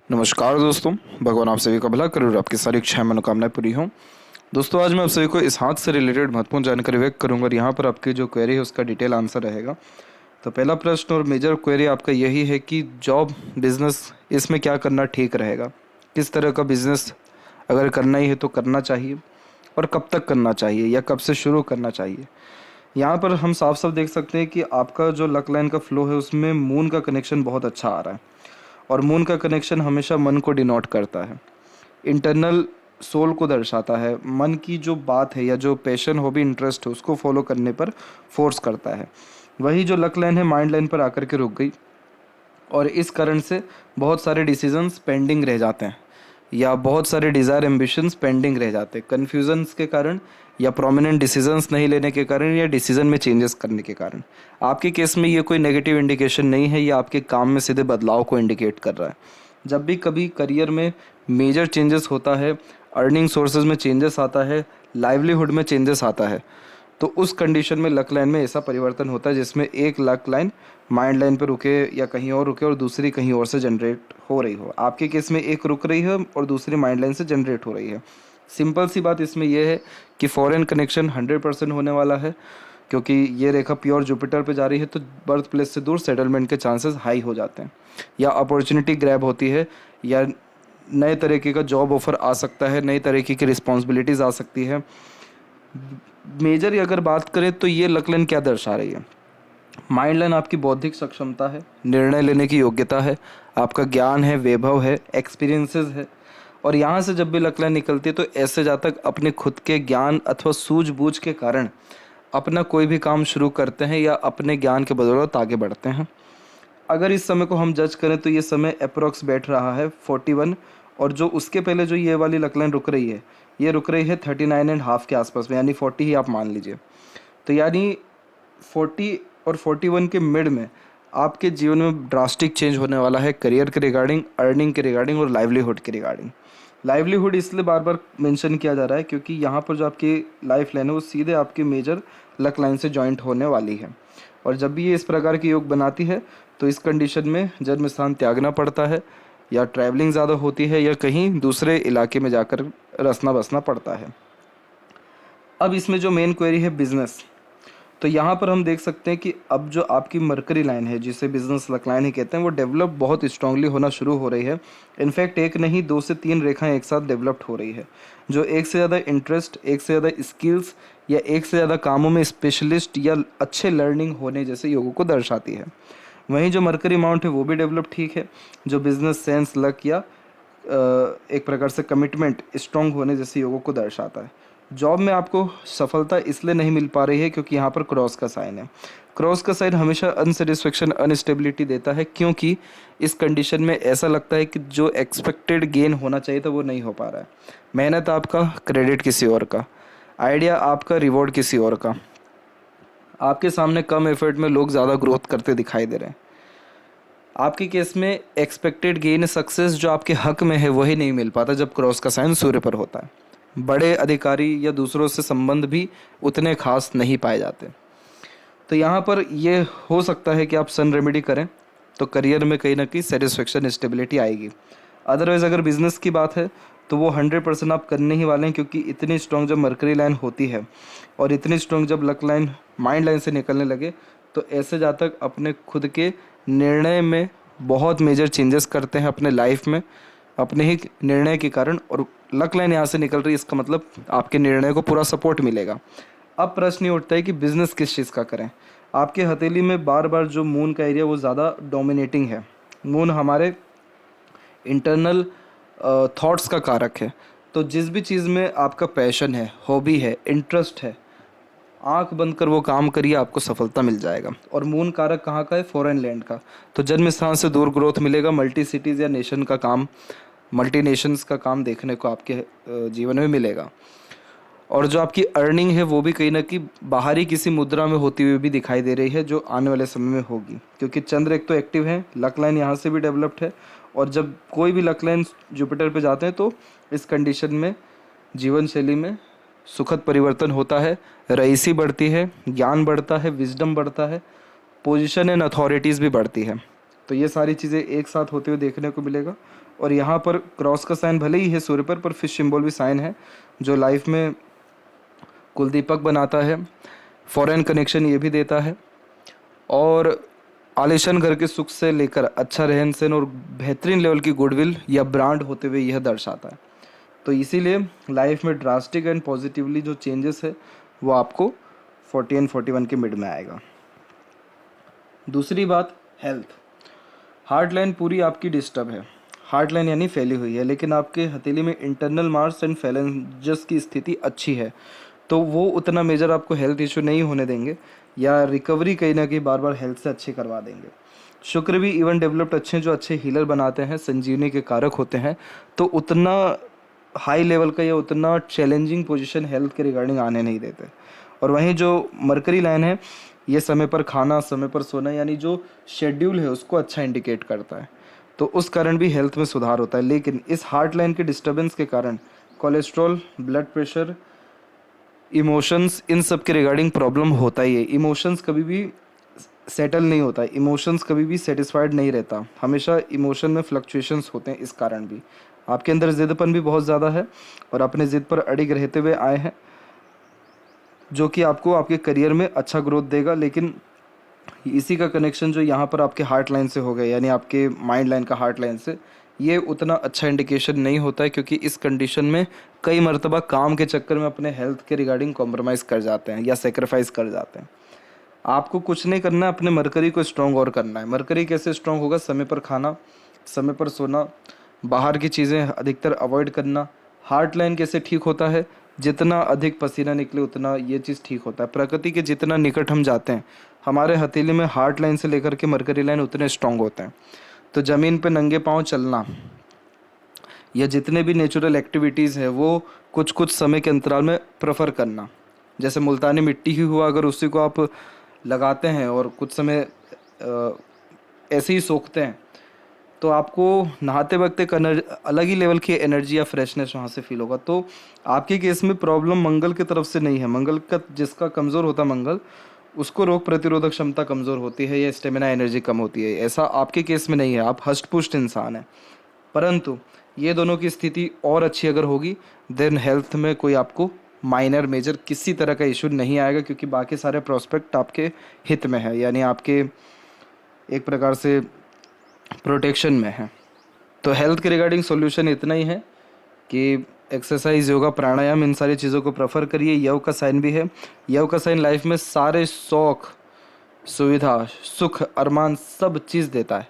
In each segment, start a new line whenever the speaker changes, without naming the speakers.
नमस्कार दोस्तों, भगवान आप सभी का भला करे और आपकी सारी इच्छाएं मनोकामनाएं पूरी हों। दोस्तों, आज मैं आप सभी को इस हाथ से रिलेटेड महत्वपूर्ण जानकारी व्यक्त करूंगा और यहाँ पर आपकी जो क्वेरी है उसका डिटेल आंसर रहेगा। तो पहला प्रश्न और मेजर क्वेरी आपका यही है कि जॉब बिजनेस इसमें क्या करना ठीक रहेगा, किस तरह का बिजनेस अगर करना ही है तो करना चाहिए और कब तक करना चाहिए या कब से शुरू करना चाहिए। यहाँ पर हम साफ साफ देख सकते हैं कि आपका जो लक लाइन का फ्लो है उसमें मून का कनेक्शन बहुत अच्छा आ रहा है और मून का कनेक्शन हमेशा मन को डिनोट करता है, इंटरनल सोल को दर्शाता है, मन की जो बात है या जो पैशन हॉबी इंटरेस्ट है उसको फॉलो करने पर फोर्स करता है। वही जो लक लाइन है माइंड लाइन पर आकर के रुक गई और इस कारण से बहुत सारे डिसीजंस पेंडिंग रह जाते हैं या बहुत सारे डिज़ायर एम्बिशंस पेंडिंग रह जाते हैं कन्फ्यूजन्स के कारण या प्रोमिनेंट डिसीजंस नहीं लेने के कारण या डिसीजन में चेंजेस करने के कारण। आपके केस में ये कोई नेगेटिव इंडिकेशन नहीं है, ये आपके काम में सीधे बदलाव को इंडिकेट कर रहा है। जब भी कभी करियर में मेजर चेंजेस होता है, अर्निंग सोर्सेज में चेंजेस आता है, लाइवलीहुड में चेंजेस आता है, तो उस कंडीशन में लक लाइन में ऐसा परिवर्तन होता है जिसमें एक लक लाइन माइंड लाइन पर रुके या कहीं और रुके और दूसरी कहीं और से जनरेट हो रही हो। आपके केस में एक रुक रही है और दूसरी माइंड लाइन से जनरेट हो रही है। सिंपल सी बात इसमें यह है कि फॉरेन कनेक्शन 100% होने वाला है, क्योंकि ये रेखा प्योर जुपिटर पे जा रही है तो बर्थ प्लेस से दूर सेटलमेंट के चांसेस हाई हो जाते हैं या अपॉर्चुनिटी ग्रैब होती है या नए तरीके का जॉब ऑफर आ सकता है, नई तरीके की रिस्पॉन्सिबिलिटीज़ आ सकती है। मेजर अगर बात करें तो ये लक लाइन क्या दर्शा रही है, माइंड लाइन आपकी बौद्धिक सक्षमता है, निर्णय लेने की योग्यता है, आपका ज्ञान है, वैभव है, एक्सपीरियंसेस है। और यहाँ से जब भी लक लाइन निकलती है तो ऐसे जातक अपने खुद के ज्ञान अथवा सूझबूझ के कारण अपना कोई भी काम शुरू करते हैं या अपने ज्ञान के बदौलत आगे बढ़ते हैं। अगर इस समय को हम जज करें तो ये समय अप्रोक्स बैठ रहा है 41, और जो उसके पहले जो ये वाली लक लाइन रुक रही है ये रुक रही है 39.5 के आसपास में, यानी 40 ही आप मान लीजिए। तो यानी 40 और 41 के मिड में आपके जीवन में ड्रास्टिक चेंज होने वाला है, करियर के रिगार्डिंग, अर्निंग के रिगार्डिंग और लाइवलीहुड के रिगार्डिंग। लाइवलीहुड इसलिए बार बार मेंशन किया जा रहा है क्योंकि यहाँ पर जो आपकी लाइफ लाइन है वो सीधे आपकी मेजर लक लाइन से जॉइंट होने वाली है। और जब भी ये इस प्रकार की योग बनाती है तो इस कंडीशन में जन्म स्थान त्यागना पड़ता है या ट्रैवलिंग ज़्यादा होती है या कहीं दूसरे इलाके में जाकर रसना बसना पड़ता है। अब इसमें जो मेन क्वेरी है बिजनेस, तो यहाँ पर हम देख सकते हैं कि अब जो आपकी मरकरी लाइन है जिसे बिजनेस लक लाइन ही कहते हैं वो डेवलप बहुत स्ट्रांगली होना शुरू हो रही है। इनफैक्ट एक नहीं 2 से 3 रेखाएं एक साथ डेवलप्ड हो रही है जो एक से ज़्यादा इंटरेस्ट, एक से ज़्यादा स्किल्स या एक से ज़्यादा कामों में स्पेशलिस्ट या अच्छे लर्निंग होने जैसे योगों को दर्शाती है। वहीं जो मरकरी माउंट है वो भी डेवलप ठीक है, जो बिजनेस सेंस, लक या एक प्रकार से कमिटमेंट स्ट्रांग होने जैसे योगों को दर्शाता है। जॉब में आपको सफलता इसलिए नहीं मिल पा रही है क्योंकि यहाँ पर क्रॉस का साइन है। क्रॉस का साइन हमेशा अनसेटिस्फेक्शन, अनस्टेबिलिटी देता है, क्योंकि इस कंडीशन में ऐसा लगता है कि जो एक्सपेक्टेड गेन होना चाहिए था वो नहीं हो पा रहा है। मेहनत आपका, क्रेडिट किसी और का, आइडिया आपका, रिवॉर्ड किसी और का। आपके सामने कम एफर्ट में लोग ज़्यादा ग्रोथ करते दिखाई दे रहे हैं। आपके केस में एक्सपेक्टेड गेन, सक्सेस जो आपके हक में है वही नहीं मिल पाता जब क्रॉस का साइन सूर्य पर होता है। बड़े अधिकारी या दूसरों से संबंध भी उतने खास नहीं पाए जाते। तो यहाँ पर यह हो सकता है कि आप सन रेमेडी करें तो करियर में कहीं ना कहीं सेटिस्फेक्शन, स्टेबिलिटी आएगी। अदरवाइज़ अगर बिजनेस की बात है तो वो 100% आप करने ही वाले हैं, क्योंकि इतनी स्ट्रॉन्ग जब मरकरी लाइन होती है और इतनी स्ट्रॉन्ग जब लक लाइन माइंड लाइन से निकलने लगे तो ऐसे जातक अपने खुद के निर्णय में बहुत मेजर चेंजेस करते हैं अपने लाइफ में अपने ही निर्णय के कारण। और लक लाइन यहाँ से निकल रही है, इसका मतलब आपके निर्णय को पूरा सपोर्ट मिलेगा। अब प्रश्न ये उठता है कि बिजनेस किस चीज़ का करें। आपके हथेली में बार बार जो मून का एरिया वो ज़्यादा डोमिनेटिंग है। मून हमारे इंटरनल थॉट्स का कारक है, तो जिस भी चीज़ में आपका पैशन है, हॉबी है, इंटरेस्ट है, आंख बंद कर वो काम करिए, आपको सफलता मिल जाएगा। और मून कारक कहाँ का है? फॉरेन लैंड का। तो जन्म स्थान से दूर ग्रोथ मिलेगा, मल्टी सिटीज़ या नेशन का काम, मल्टी नेशंस का काम देखने को आपके जीवन में मिलेगा। और जो आपकी अर्निंग है वो भी कहीं ना कहीं बाहरी किसी मुद्रा में होती हुई भी दिखाई दे रही है, जो आने वाले समय में होगी, क्योंकि चंद्र एक तो एक्टिव है, लक लाइन यहाँ से भी डेवलप्ड है। और जब कोई भी लक लाइन जुपिटर पे जाते हैं तो इस कंडीशन में जीवन शैली में सुखद परिवर्तन होता है, रईसी बढ़ती है, ज्ञान बढ़ता है, विजडम बढ़ता है, पोजीशन एंड अथॉरिटीज़ भी बढ़ती है। तो ये सारी चीज़ें एक साथ होते हुए देखने को मिलेगा। और यहाँ पर क्रॉस का साइन भले ही है सूर्य पर फिश सिंबल भी साइन है जो लाइफ में कुलदीपक बनाता है, फॉरेन कनेक्शन ये भी देता है, और आलिशान घर के सुख से लेकर अच्छा रहन सहन और बेहतरीन लेवल की गुडविल या ब्रांड होते हुए यह दर्शाता है। तो इसीलिए लाइफ में ड्रास्टिक एंड पॉजिटिवली जो चेंजेस है वो आपको 40 एंड 41 के मिड में आएगा। दूसरी बात, हेल्थ। हार्ट लाइन पूरी आपकी डिस्टर्ब है, हार्ट लाइन यानी फैली हुई है, लेकिन आपके हथेली में इंटरनल मार्स एंड फेलेंजस की स्थिति अच्छी है, तो वो उतना मेजर आपको हेल्थ इशू नहीं होने देंगे, या रिकवरी कहीं ना कहीं बार बार हेल्थ से अच्छे करवा देंगे। शुक्र भी इवन डेवलप्ड अच्छे हैं जो अच्छे हीलर बनाते हैं, संजीवनी के कारक होते हैं, तो उतना हाई लेवल का या उतना चैलेंजिंग पोजीशन हेल्थ के रिगार्डिंग आने नहीं देते। और वहीं जो मरकरी लाइन है ये समय पर खाना, समय पर सोना, यानी जो शेड्यूल है उसको अच्छा इंडिकेट करता है, तो उस कारण भी हेल्थ में सुधार होता है। लेकिन इस हार्ट लाइन के डिस्टर्बेंस के कारण कोलेस्ट्रॉल, ब्लड प्रेशर, इमोशंस, इन सब के रिगार्डिंग प्रॉब्लम होता ही है। इमोशंस कभी भी सेटल नहीं होता है, इमोशंस कभी भी सेटिस्फाइड नहीं रहता, हमेशा इमोशन में फ्लक्चुएशंस होते हैं। इस कारण भी आपके अंदर जिद्दपन भी बहुत ज़्यादा है और अपने जिद पर अड़िग रहते हुए आए हैं, जो कि आपको आपके करियर में अच्छा ग्रोथ देगा। लेकिन इसी का कनेक्शन जो यहाँ पर आपके हार्ट लाइन से हो गया, यानी आपके माइंड लाइन का हार्ट लाइन से, ये उतना अच्छा इंडिकेशन नहीं होता है, क्योंकि इस कंडीशन में कई मरतबा काम के चक्कर में अपने हेल्थ के रिगार्डिंग कॉम्प्रोमाइज़ कर जाते हैं या सेक्रीफाइस कर जाते हैं। आपको कुछ नहीं करना है, अपने मरकरी को स्ट्रॉन्ग और करना है। मरकरी कैसे स्ट्रॉन्ग होगा? समय पर खाना, समय पर सोना, बाहर की चीज़ें अधिकतर अवॉइड करना। हार्ट लाइन कैसे ठीक होता है? जितना अधिक पसीना निकले उतना ये चीज़ ठीक होता है। प्रकृति के जितना निकट हम जाते हैं, हमारे हथेली में हार्ट लाइन से लेकर के मरकरी लाइन उतने स्ट्रॉन्ग होते हैं। तो ज़मीन पे नंगे पाँव चलना या जितने भी नेचुरल एक्टिविटीज़ है वो कुछ कुछ समय के अंतराल में प्रेफर करना। जैसे मुल्तानी मिट्टी ही हुआ, अगर उसी को आप लगाते हैं और कुछ समय ऐसे ही सोखते हैं, तो आपको नहाते वक्त एक अलग ही लेवल की एनर्जी या फ्रेशनेस वहाँ से फील होगा। तो आपके केस में प्रॉब्लम मंगल की तरफ से नहीं है। मंगल का जिसका कमज़ोर होता मंगल, उसको रोग प्रतिरोधक क्षमता कमज़ोर होती है या स्टेमिना एनर्जी कम होती है। ऐसा आपके केस में नहीं है, आप हष्ट पुष्ट इंसान हैं। परंतु ये दोनों की स्थिति और अच्छी अगर होगी, देन हेल्थ में कोई आपको माइनर मेजर किसी तरह का इशू नहीं आएगा, क्योंकि बाकी सारे प्रोस्पेक्ट आपके हित में है, यानी आपके एक प्रकार से प्रोटेक्शन में है। तो हेल्थ के रिगार्डिंग सॉल्यूशन इतना ही है कि एक्सरसाइज, योगा, प्राणायाम, इन सारी चीज़ों को प्रेफर करिए। यव का साइन भी है। यव का साइन लाइफ में सारे शौक, सुविधा, सुख, अरमान सब चीज़ देता है।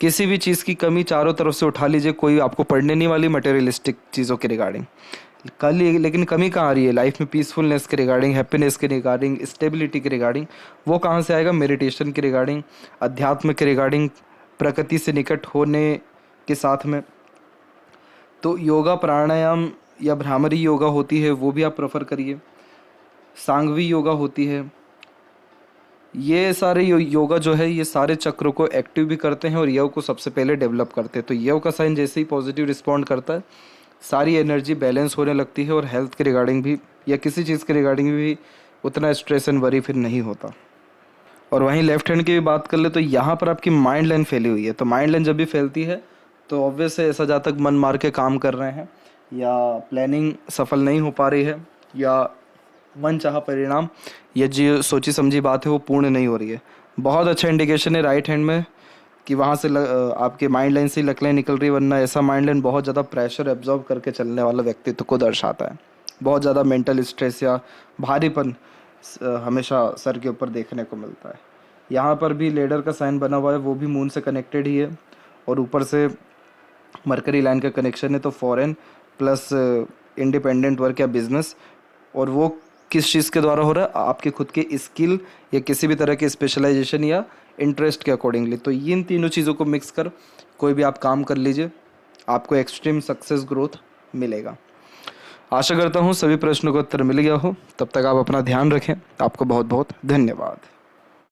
किसी भी चीज़ की कमी चारों तरफ से उठा लीजिए, कोई आपको पड़ने नहीं वाली मटेरियलिस्टिक चीज़ों के रिगार्डिंग। लेकिन कमी कहाँ आ रही है लाइफ में? पीसफुलनेस के रिगार्डिंग, हैप्पीनेस के रिगार्डिंग, स्टेबिलिटी के रिगार्डिंग। वो कहाँ से आएगा? मेडिटेशन के रिगार्डिंग, अध्यात्म के रिगार्डिंग, प्रकृति से निकट होने के साथ में। तो योगा, प्राणायाम या भ्रामरी योगा होती है, वो भी आप प्रेफर करिए। सांघवी योगा होती है। ये सारे योगा जो है ये सारे चक्रों को एक्टिव भी करते हैं और यव को सबसे पहले डेवलप करते हैं। तो यव का साइन जैसे ही पॉजिटिव रिस्पॉन्ड करता है, सारी एनर्जी बैलेंस होने लगती है और हेल्थ के रिगार्डिंग भी या किसी चीज़ के रिगार्डिंग भी उतना स्ट्रेस एंड वरी फिर नहीं होता। और वहीं लेफ्ट हैंड की भी बात कर ले तो यहाँ पर आपकी माइंड लाइन फैली हुई है। तो माइंड लाइन जब भी फैलती है तो ऑब्वियस है ऐसा जहाँ तक मन मार के काम कर रहे हैं या प्लानिंग सफल नहीं हो पा रही है या मन चाहा परिणाम या जो सोची समझी बात है वो पूर्ण नहीं हो रही है। बहुत अच्छा इंडिकेशन है राइट हैंड में कि वहाँ से आपके माइंड लाइन से लकलें निकल रही है, वरना ऐसा माइंड लाइन बहुत ज़्यादा प्रेशर एब्जॉर्ब करके चलने वाला व्यक्तित्व को दर्शाता है। बहुत ज़्यादा मेंटल स्ट्रेस या भारीपन हमेशा सर के ऊपर देखने को मिलता है। यहाँ पर भी लेडर का साइन बना हुआ है, वो भी मून से कनेक्टेड ही है और ऊपर से मरकरी लाइन का कनेक्शन है। तो फॉरेन प्लस इंडिपेंडेंट वर्क या बिजनेस, और वो किस चीज़ के द्वारा हो रहा है? आपके खुद के स्किल या किसी भी तरह के स्पेशलाइजेशन या इंटरेस्ट के अकॉर्डिंगली। तो इन तीनों चीज़ों को मिक्स कर कोई भी आप काम कर लीजिए, आपको एक्सट्रीम सक्सेस ग्रोथ मिलेगा। आशा करता हूँ सभी प्रश्नों का उत्तर मिल गया हो। तब तक आप अपना ध्यान रखें। आपको बहुत बहुत धन्यवाद।